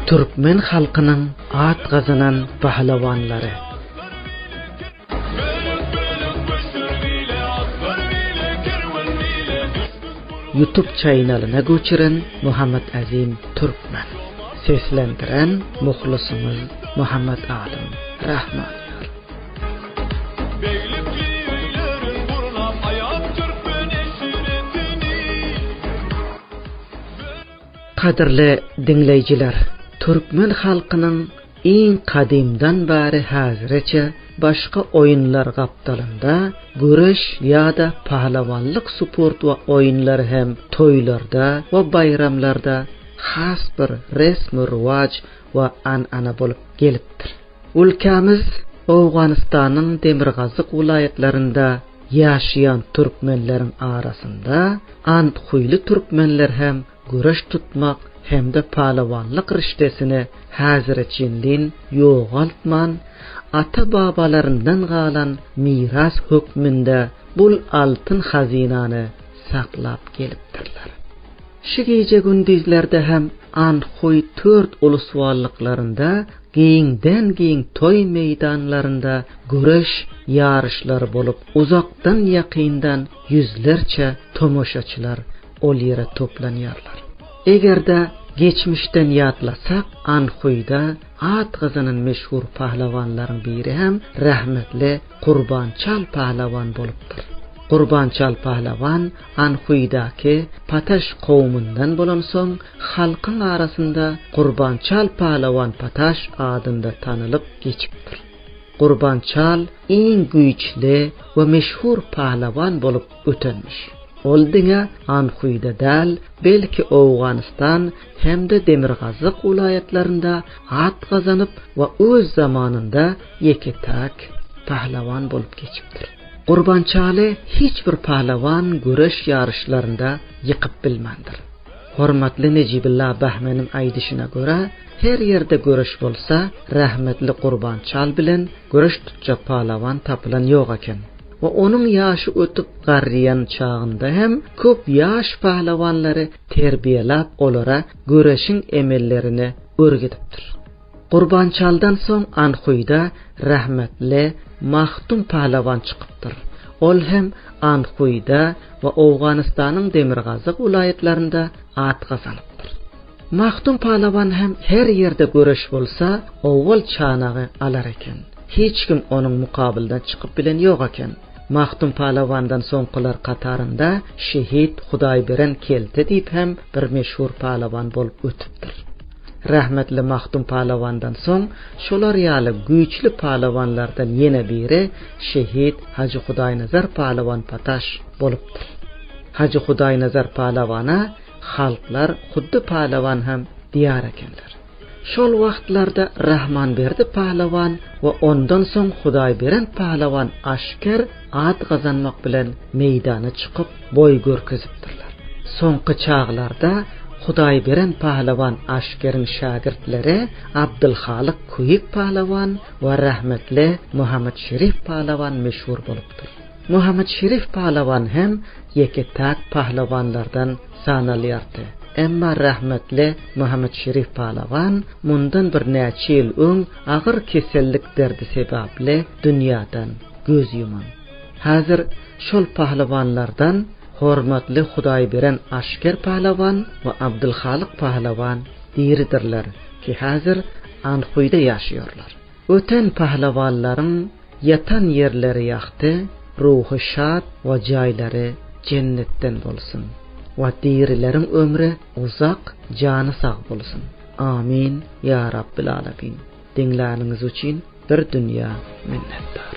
Türkmen halkının at kazanan pahlavanları. YouTube kanalına göçüren Muhammed Azim Türkmen. Seslendiren muhlisimiz Muhammed Alim Rahman. Kadirli dinleyiciler, Türkmen halkının en kadimdan beri hazırca başka oyunlar kaptalında güreş ya da pahlavanlık sport ve oyunlar hem toylarda ve bayramlarda has bir resmi rivaj ve an'ana bolup gelipdir. Ülkemiz Afganistan'ın Demirgazık vilayetlerinde yaşayan Türkmenlerin arasında Antxuylu Türkmenler hem güreş tutmak hem de pahlavanlık riştesini hazırçinliğin yoğaltman, ata babalarından galan miras hükmünde bul altın hazinanı saklap gelipdirler. Şu gece gündüzlerde hem Antxuy 4 ulusvallıklarında giyin toy meydanlarında güreş yarışları bolup uzaktan yakından yüzlerce tomoşaçılar ol yere toplanıyorlar. Eğer de geçmişten yadlasak Antxuyda at kızının meşhur pahlavanların biri hem rahmetli Qurbanchal pahlavan bolupdur. Qurbanchal pahlavan Antxuydaki Pataş kavmundan bolan soň halkın arasında Qurbanchal pahlavan Pataş adında tanılıp geçipdir. Qurbanchal en güýçli ve meşhur pahlavan bolup ötenmiş. Ol diňe Antxuyda däl, belki Awganistan hemde Demirgazık vilayetlerinde at kazanıp ve öz zamanında yeketak pahlavan bolup geçipdir. Qurbanchaly hiçbir pahlavan güreş yarışlarında yıkıp bilmendir. Hormatly Necibullah Bahmenin aýdyşyna göre, her yerde güreş bolsa, rahmetli Qurbanchal bilen güreş tutjak pahlavan tapılan ýok eken. Ve onun yaşı ötüp garriyan çağında hem köp yaş pahlavanları terbiyelap olara güreşin emellerini örgütüpdir. Qurbanchaldan soň Antxuyda rahmetli Mahtum pahlavan çıkıptır. Ol hem Antxuyda ve Awganistanyň Demirgazık vilayetlerinde at kazanıptır. Mahtum pahlavan hem her yerde güreş bolsa, owal çanagy alar eken. Hiç kim onun mukabilden çıkıp bilen ýok eken. Mahtum pahlavandan soňkylar katarında şehit Hudaýberen kelti diýip hem bir meşhur pahlavan bolup ötüpdir. Rahmetli Mahtum pahlavandan soň şolar ýaly güýçli pahlavanlardan ýene biri şehit Hacı Hudaýnazar pahlavan Pataş bolupdyr. Hacı Hudaýnazar pahlawana halklar huddy pahlavan hem diýar ekenler. Şol wagtlarda Rahmanberdi pahlavan we ondan soň Hudaýberen pahlavan aşker at gazanmak bilen meýdana çykyp boy görkezipdirler. Soňky çağlarda Hudaýberen pahlavan aşkerin şagirtleri Abdulhalyk Kuyik pahlavan we rahmetli Muhammed Şerif pahlavan meşhur bolupdyr. Muhammed Şerif pahlavan hem yeketak pahlavanlardan sanalýardy. Emma rahmetli Muhammed Şerif pahlavan mundan bir näçe ýyl öň agyr kesellik derdi sebäpli dünýäden göz yuman. Hazır şol pahlavanlardan hormatly Hudaýberen aşker pahlavan we Abdulhalyk pahlavan diýirdirler ki hazır Antxuyda ýaşaýarlar. Öten pahlavanlaryň yatan yerleri ýaxty, ruhy şad we jaýlary cennetden bolsun. Wa diýrilerin ömrü uzak, jany sag bolsun. Amin ya Rabbil alamin. Dinläniňiz üçin bir dünýä minnetdar.